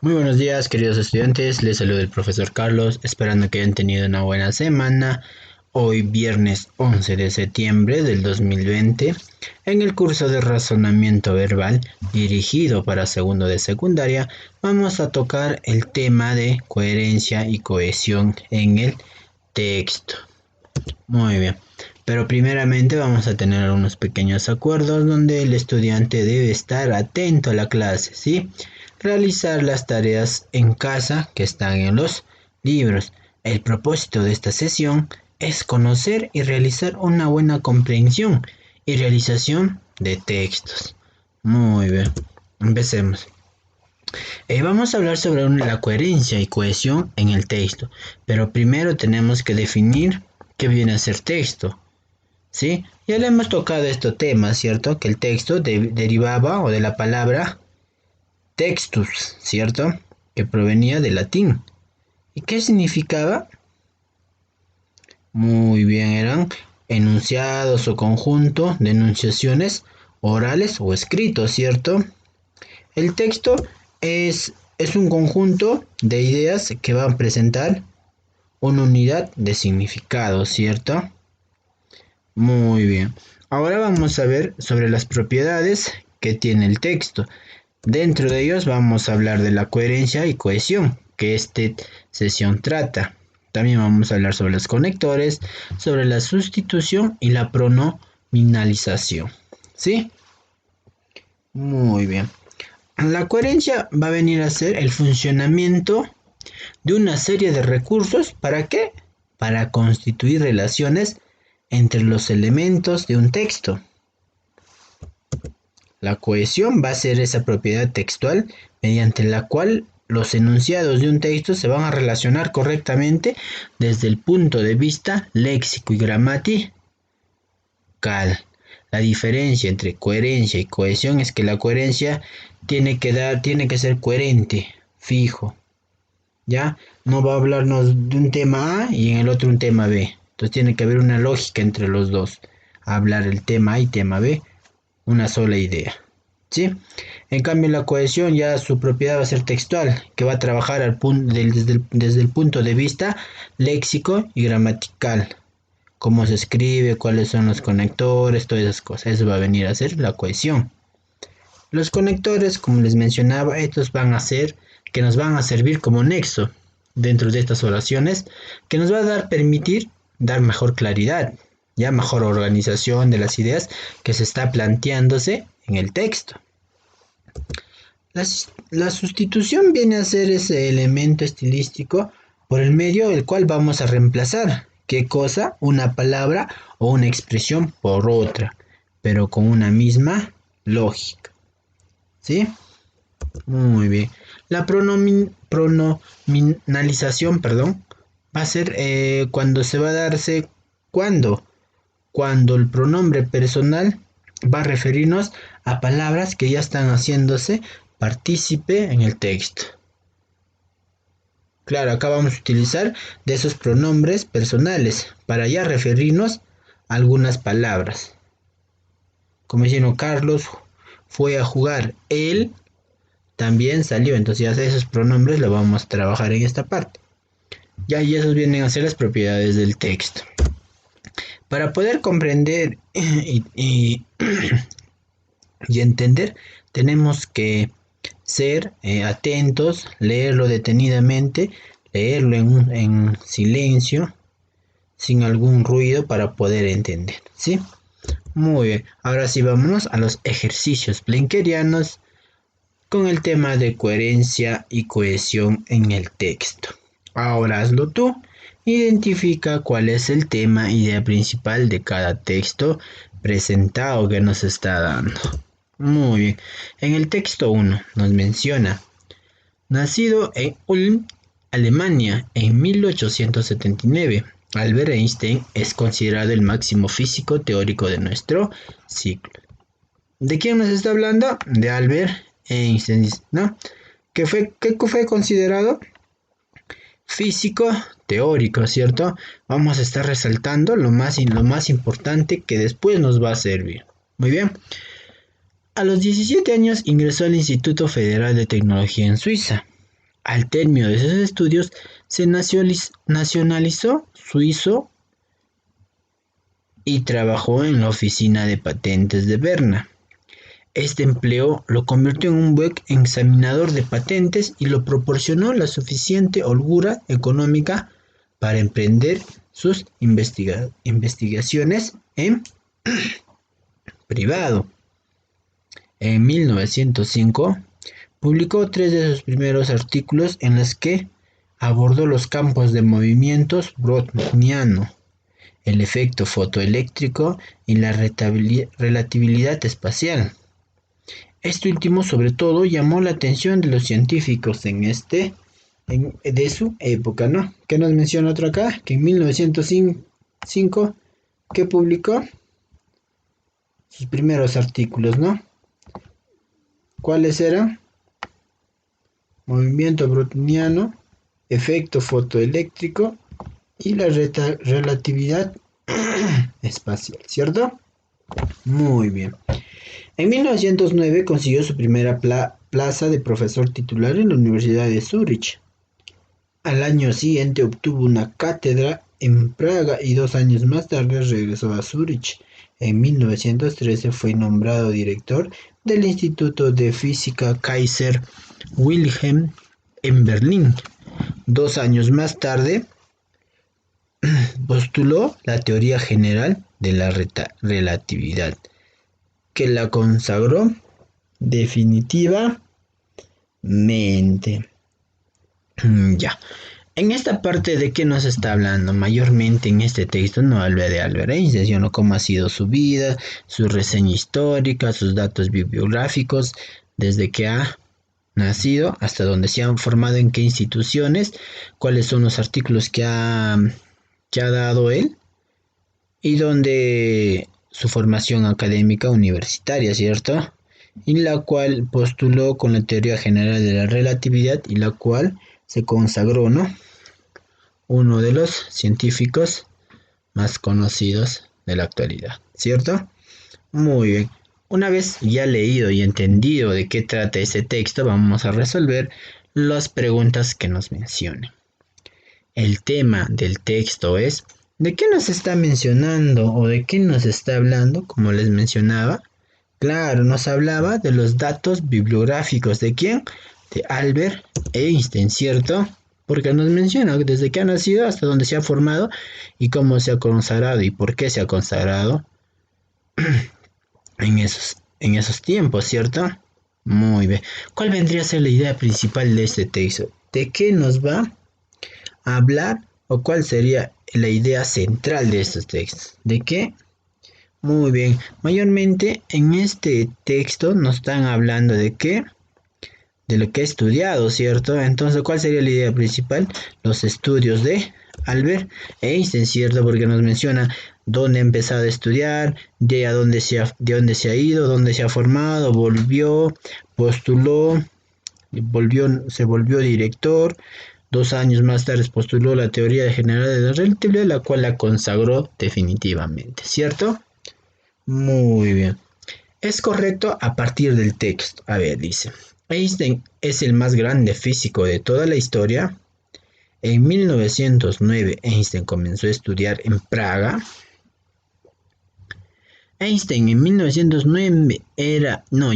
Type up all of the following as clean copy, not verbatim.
Muy buenos días, queridos estudiantes. Les saluda el profesor Carlos, esperando que hayan tenido una buena semana. Hoy, viernes 11 de septiembre del 2020, en el curso de razonamiento verbal dirigido para segundo de secundaria, vamos a tocar el tema de coherencia y cohesión en el texto. Muy bien. Pero primeramente vamos a tener unos pequeños acuerdos donde el estudiante debe estar atento a la clase, ¿sí? Realizar las tareas en casa que están en los libros. El propósito de esta sesión es conocer y realizar una buena comprensión y realización de textos. Muy bien, empecemos. Vamos a hablar sobre la coherencia y cohesión en el texto, pero primero tenemos que definir qué viene a ser texto. ¿Sí? Ya le hemos tocado este tema, ¿cierto? Que el texto derivaba o de la palabra textus, ¿cierto? Que provenía del latín. ¿Y qué significaba? Muy bien, eran enunciados o conjunto de enunciaciones orales o escritos, ¿cierto? El texto es un conjunto de ideas que van a presentar una unidad de significado, ¿cierto? Muy bien. Ahora vamos a ver sobre las propiedades que tiene el texto. Dentro de ellos vamos a hablar de la coherencia y cohesión que esta sesión trata. También vamos a hablar sobre los conectores, sobre la sustitución y la pronominalización. ¿Sí? Muy bien. La coherencia va a venir a ser el funcionamiento de una serie de recursos. ¿Para qué? Para constituir relaciones entre los elementos de un texto. La cohesión va a ser esa propiedad textual mediante la cual los enunciados de un texto se van a relacionar correctamente desde el punto de vista léxico y gramatical. La diferencia entre coherencia y cohesión es que la coherencia tiene que ser coherente, fijo. ¿Ya? No va a hablarnos de un tema A y en el otro un tema B. Entonces tiene que haber una lógica entre los dos. Hablar el tema A y tema B, una sola idea. ¿Sí? En cambio la cohesión ya su propiedad va a ser textual, que va a trabajar desde el punto de vista léxico y gramatical. Cómo se escribe, cuáles son los conectores, todas esas cosas. Eso va a venir a ser la cohesión. Los conectores, como les mencionaba, estos van a ser que nos van a servir como nexo dentro de estas oraciones, que nos va a permitir dar mejor claridad, ya mejor organización de las ideas que se está planteándose en el texto. La sustitución viene a ser ese elemento estilístico por el medio del cual vamos a reemplazar, ¿qué cosa? Una palabra o una expresión por otra, pero con una misma lógica. ¿Sí? Muy bien. La pronominalización, va a ser cuando se va a darse cuando el pronombre personal va a referirnos a palabras que ya están haciéndose partícipe en el texto. Claro, acá vamos a utilizar de esos pronombres personales para ya referirnos a algunas palabras. Como diciendo, Carlos fue a jugar, él también salió, entonces ya esos pronombres lo vamos a trabajar en esta parte. Ya y esos vienen a ser las propiedades del texto. Para poder comprender y entender, tenemos que ser atentos, leerlo detenidamente, leerlo en silencio, sin algún ruido para poder entender, ¿sí? Muy bien, ahora sí vámonos a los ejercicios blinkerianos con el tema de coherencia y cohesión en el texto. Ahora hazlo tú. Identifica cuál es el tema, idea principal de cada texto presentado que nos está dando. Muy bien. En el texto 1 nos menciona: nacido en Ulm, Alemania, en 1879, Albert Einstein es considerado el máximo físico teórico de nuestro siglo. ¿De quién nos está hablando? De Albert Einstein, ¿no? ¿Qué fue considerado? Físico teórico, ¿cierto? Vamos a estar resaltando lo más importante que después nos va a servir. Muy bien. A los 17 años ingresó al Instituto Federal de Tecnología en Suiza. Al término de sus estudios, se nacionalizó suizo y trabajó en la oficina de patentes de Berna. Este empleo lo convirtió en un buen examinador de patentes y le proporcionó la suficiente holgura económica para emprender sus investigaciones en privado. En 1905 publicó 3 de sus primeros artículos en los que abordó los campos de movimientos browniano, el efecto fotoeléctrico y la relatividad espacial. Este último sobre todo llamó la atención de los científicos de su época, ¿no? ¿Qué nos menciona otro acá? Que en 1905 que publicó sus primeros artículos, ¿no? ¿Cuáles eran? Movimiento browniano, efecto fotoeléctrico y la relatividad espacial, ¿cierto? Muy bien. En 1909 consiguió su primera plaza de profesor titular en la Universidad de Zúrich. Al año siguiente obtuvo una cátedra en Praga y 2 años más tarde regresó a Zúrich. En 1913 fue nombrado director del Instituto de Física Kaiser Wilhelm en Berlín. 2 años más tarde postuló la teoría general de la relatividad, que la consagró definitivamente. Ya. En esta parte, ¿de qué nos está hablando? Mayormente en este texto no habla de Albert Einstein, sino cómo ha sido su vida, su reseña histórica, sus datos bibliográficos, desde que ha nacido hasta donde se han formado, en qué instituciones, cuáles son los artículos que ha dado él y donde su formación académica universitaria, ¿cierto? Y la cual postuló con la teoría general de la relatividad y la cual se consagró, ¿no? Uno de los científicos más conocidos de la actualidad, ¿cierto? Muy bien. Una vez ya leído y entendido de qué trata ese texto, vamos a resolver las preguntas que nos mencionen. El tema del texto es ¿de qué nos está mencionando o de qué nos está hablando? Como les mencionaba, claro, nos hablaba de los datos bibliográficos. ¿De quién? De Albert Einstein, ¿cierto? Porque nos menciona desde que ha nacido hasta dónde se ha formado y cómo se ha consagrado y por qué se ha consagrado en esos tiempos, ¿cierto? Muy bien. ¿Cuál vendría a ser la idea principal de este texto? ¿De qué nos va a hablar o cuál sería la idea central de estos textos? ¿De qué? Muy bien. Mayormente en este texto nos están hablando de qué, de lo que he estudiado, ¿cierto? Entonces, ¿cuál sería la idea principal? Los estudios de Albert Einstein, ¿cierto? Porque nos menciona dónde ha empezado a estudiar, de dónde se ha ido, dónde se ha formado, volvió, postuló, se volvió director. 2 años más tarde postuló la teoría general de la relatividad, la cual la consagró definitivamente, ¿cierto? Muy bien. Es correcto a partir del texto. A ver, dice: Einstein es el más grande físico de toda la historia. En 1909 Einstein comenzó a estudiar en Praga. Einstein en 1909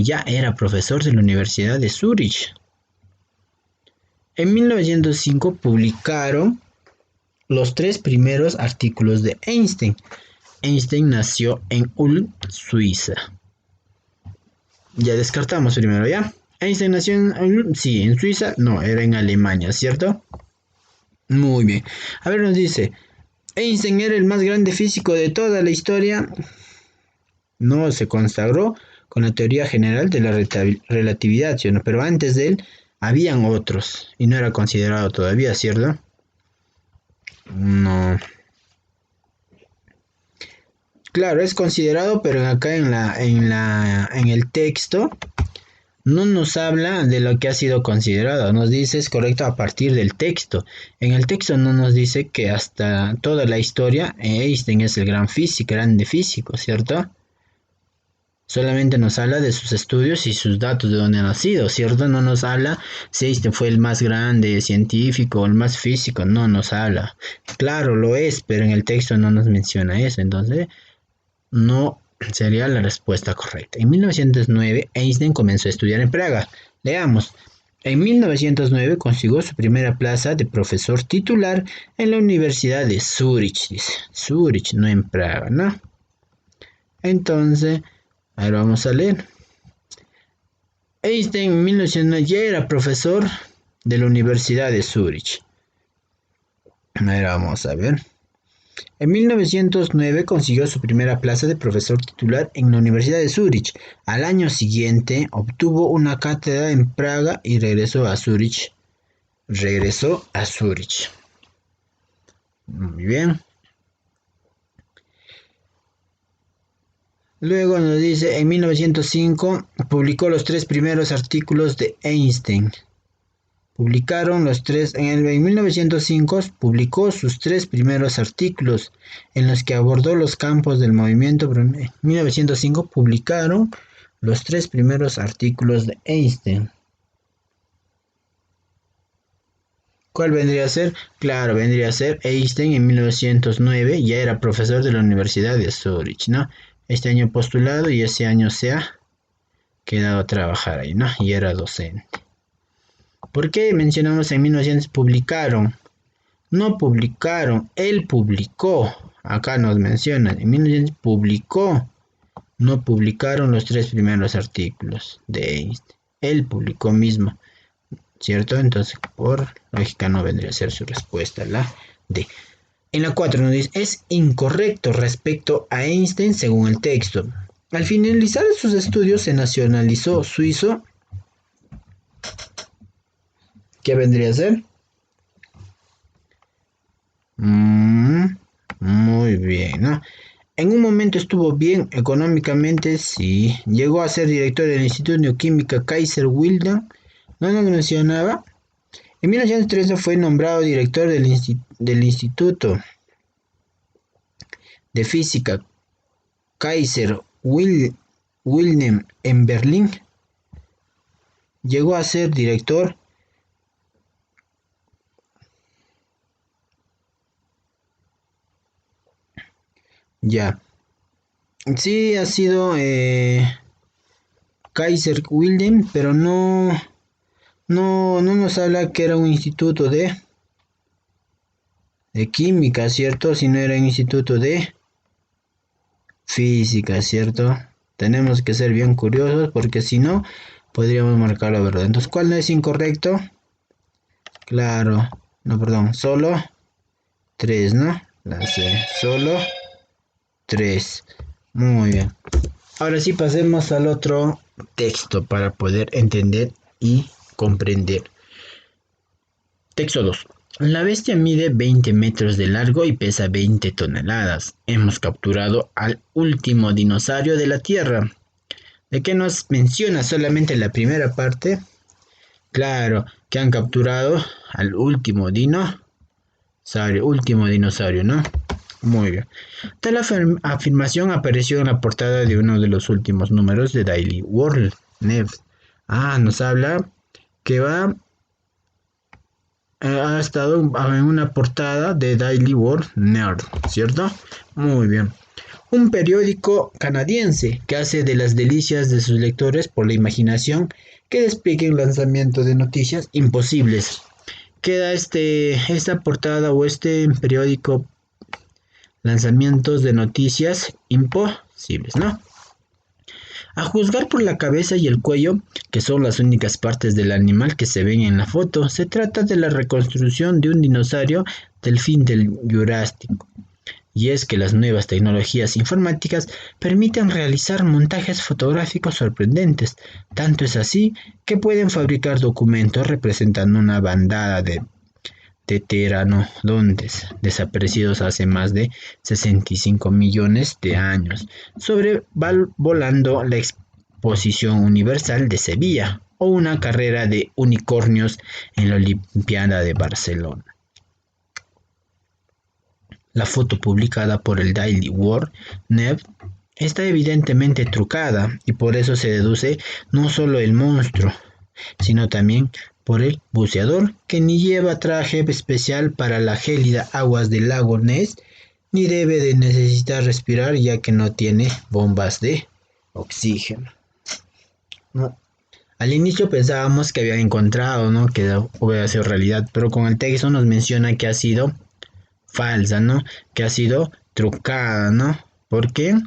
ya era profesor de la Universidad de Zúrich. En 1905 publicaron los 3 primeros artículos de Einstein. Einstein nació en Ulm, Suiza. Ya descartamos primero, ¿ya? Einstein nació en Suiza, no, era en Alemania, ¿cierto? Muy bien. A ver, nos dice, Einstein era el más grande físico de toda la historia. No, se consagró con la teoría general de la relatividad, ¿sí? ¿No? Pero antes de él habían otros y no era considerado todavía, ¿cierto? No. Claro, es considerado, pero acá en el texto no nos habla de lo que ha sido considerado, nos dice es correcto a partir del texto. En el texto no nos dice que hasta toda la historia Einstein es el grande físico, ¿cierto? Solamente nos habla de sus estudios y sus datos de dónde ha nacido, ¿cierto? No nos habla si Einstein fue el más grande científico o el más físico, no nos habla. Claro, lo es, pero en el texto no nos menciona eso, entonces no sería la respuesta correcta. En 1909, Einstein comenzó a estudiar en Praga. Leamos. En 1909 consiguió su primera plaza de profesor titular en la Universidad de Zúrich, dice. Zúrich, no en Praga, ¿no? Entonces, ahora vamos a leer. Einstein en 1909 ya era profesor de la Universidad de Zúrich. Ahora vamos a ver. En 1909 consiguió su primera plaza de profesor titular en la Universidad de Zúrich. Al año siguiente obtuvo una cátedra en Praga y regresó a Zúrich. Muy bien. Luego nos dice, en 1905 publicó los 3 primeros artículos de Einstein. En 1905 publicó sus 3 primeros artículos en los que abordó los campos del movimiento. En 1905 publicaron los 3 primeros artículos de Einstein. ¿Cuál vendría a ser? Claro, vendría a ser Einstein en 1909, ya era profesor de la Universidad de Zúrich, ¿no? Este año postulado y ese año se ha quedado a trabajar ahí, ¿no? Y era docente. ¿Por qué mencionamos en 1900 publicaron? No publicaron, él publicó. Acá nos mencionan, en 1900 publicó. No publicaron los 3 primeros artículos de Einstein. Él publicó mismo, ¿cierto? Entonces, por lógica no vendría a ser su respuesta, la D. En la 4 nos dice, es incorrecto respecto a Einstein según el texto. Al finalizar sus estudios se nacionalizó suizo. ¿Qué vendría a ser? Muy bien, ¿no? En un momento estuvo bien económicamente, sí. Llegó a ser director del Instituto de Neoquímica Kaiser Wilhelm. ¿No nos mencionaba? En 1913 fue nombrado director del Instituto de Física Kaiser Wilhelm en Berlín. Llegó a ser director. Ya. Sí, ha sido Kaiser Wilhelm, pero no nos habla que era un instituto de química, ¿cierto? Si no era un instituto de física, ¿cierto? Tenemos que ser bien curiosos porque si no, podríamos marcar la verdad. Entonces, ¿cuál no es incorrecto? Claro, no, perdón, solo 3, ¿no? La C, solo 3. Muy bien. Ahora sí pasemos al otro texto para poder entender y comprender. Texto 2. La bestia mide 20 metros de largo y pesa 20 toneladas. Hemos capturado al último dinosaurio de la Tierra. ¿De qué nos menciona solamente la primera parte? Claro, que han capturado al último dinosaurio, ¿no? Muy bien. Tal afirmación apareció en la portada de uno de los últimos números de Daily World News. Nos habla que ha estado en una portada de Daily World Nerd, ¿cierto? Muy bien. Un periódico canadiense que hace de las delicias de sus lectores por la imaginación que desplieguen lanzamiento de noticias imposibles. Queda esta portada o este periódico lanzamientos de noticias imposibles, ¿no? A juzgar por la cabeza y el cuello, que son las únicas partes del animal que se ven en la foto, se trata de la reconstrucción de un dinosaurio del fin del Jurásico. Y es que las nuevas tecnologías informáticas permiten realizar montajes fotográficos sorprendentes. Tanto es así que pueden fabricar documentos representando una bandada de pteranodontes desaparecidos hace más de 65 millones de años, sobrevolando la Exposición Universal de Sevilla o una carrera de unicornios en la Olimpiada de Barcelona. La foto publicada por el Daily World News está evidentemente trucada y por eso se deduce no solo el monstruo, sino también por el buceador, que ni lleva traje especial para la gélida aguas del lago Ness, ni debe de necesitar respirar ya que no tiene bombas de oxígeno. No. Al inicio pensábamos que había encontrado, ¿no? Que hubiera sido realidad, pero con el texto nos menciona que ha sido falsa, ¿no? Que ha sido trucada, ¿no? ¿Por qué?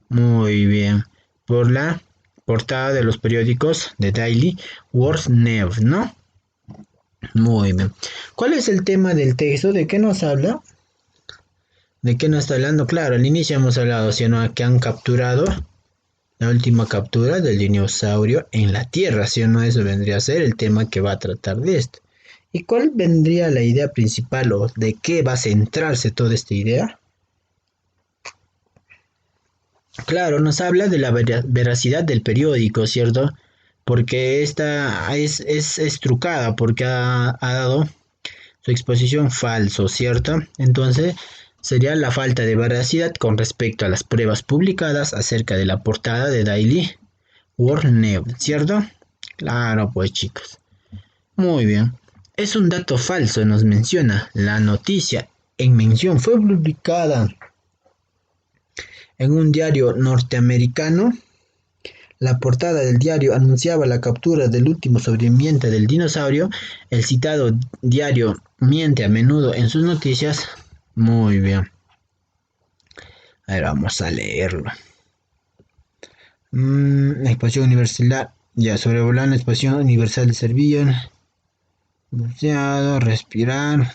Muy bien. Por la portada de los periódicos de Daily World News, ¿no? Muy bien. ¿Cuál es el tema del texto? ¿De qué nos habla? ¿De qué nos está hablando? Claro, al inicio hemos hablado, sino que han capturado la última captura del dinosaurio en la Tierra, ¿sí o no? Eso vendría a ser el tema que va a tratar de esto. ¿Y cuál vendría la idea principal o de qué va a centrarse toda esta idea? Claro, nos habla de la veracidad del periódico, ¿cierto? Porque esta es trucada, porque ha dado su exposición falso, ¿cierto? Entonces sería la falta de veracidad con respecto a las pruebas publicadas acerca de la portada de Daily World News, ¿cierto? Claro, pues chicos. Muy bien. Es un dato falso, nos menciona. La noticia en mención fue publicada en un diario norteamericano. La portada del diario anunciaba la captura del último sobreviviente del dinosaurio. El citado diario miente a menudo en sus noticias. Muy bien. A ver, vamos a leerlo. La exposición universal. Ya, sobrevolar la exposición universal de Servillon. Buceado, respirar.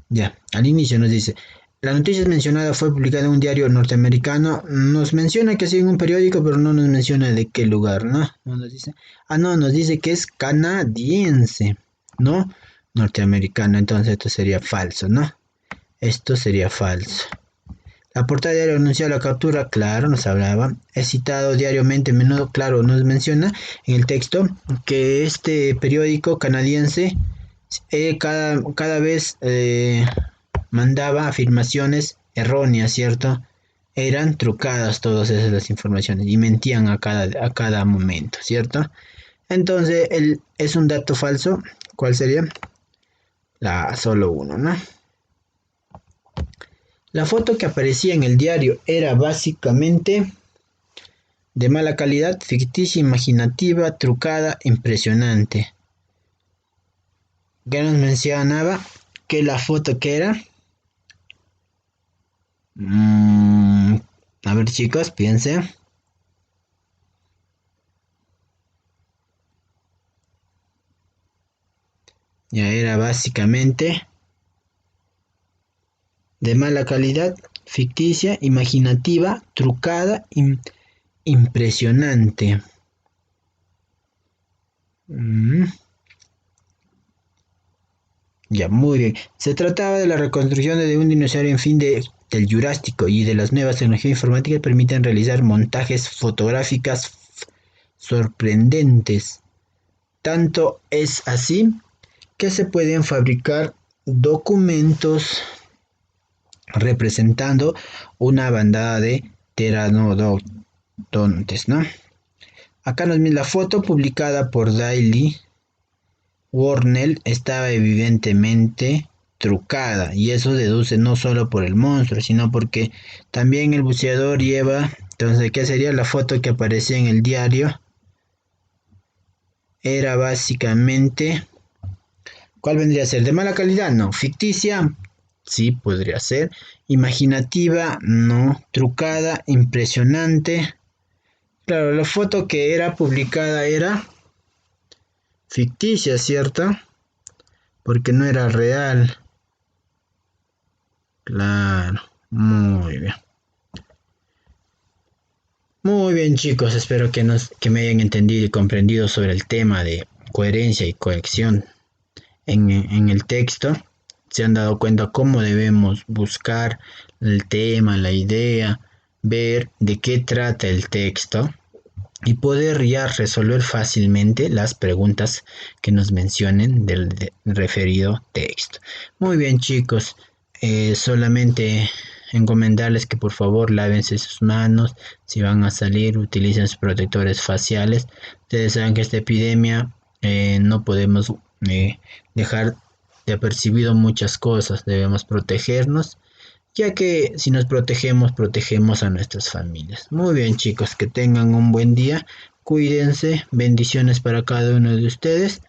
Ya, al inicio nos dice. La noticia mencionada fue publicada en un diario norteamericano. Nos menciona que ha sido en un periódico, pero no nos menciona de qué lugar, ¿no? No nos dice. No, nos dice que es canadiense, ¿no? Norteamericano, entonces esto sería falso, ¿no? Esto sería falso. La portada diario anunció la captura, claro, nos hablaba. Es citado diariamente, menudo, claro, nos menciona en el texto que este periódico canadiense cada vez mandaba afirmaciones erróneas, ¿cierto? Eran trucadas todas esas las informaciones y mentían a cada momento, ¿cierto? Entonces, es un dato falso. ¿Cuál sería? Solo uno, ¿no? La foto que aparecía en el diario era básicamente de mala calidad, ficticia, imaginativa, trucada, impresionante. Ya nos mencionaba que la foto que era... a ver chicos, piensen. Ya era básicamente de mala calidad, ficticia, imaginativa, trucada, impresionante. Ya, muy bien. Se trataba de la reconstrucción de un dinosaurio en fin del Jurásico y de las nuevas tecnologías informáticas permiten realizar montajes fotográficas sorprendentes. Tanto es así que se pueden fabricar documentos representando una bandada de pteranodontes, ¿no? Acá nos viene la foto publicada por Daily World estaba evidentemente trucada y eso deduce no solo por el monstruo, sino porque también el buceador lleva, entonces, ¿qué sería la foto que aparecía en el diario? Era básicamente, ¿cuál vendría a ser? ¿De mala calidad? No. ¿Ficticia? Sí, podría ser. ¿Imaginativa? No. ¿Trucada? ¿Impresionante? Claro, la foto que era publicada era ficticia, ¿cierto? Porque no era real. Claro, muy bien. Muy bien chicos, espero que me hayan entendido y comprendido sobre el tema de coherencia y cohesión en el texto. Se han dado cuenta cómo debemos buscar el tema, la idea, ver de qué trata el texto y poder ya resolver fácilmente las preguntas que nos mencionen del referido texto. Muy bien chicos, solamente encomendarles que por favor lávense sus manos, si van a salir utilicen sus protectores faciales. Ustedes saben que esta epidemia no podemos dejar de apercibido muchas cosas, debemos protegernos, ya que si nos protegemos, protegemos a nuestras familias. Muy bien chicos, que tengan un buen día, cuídense, bendiciones para cada uno de ustedes.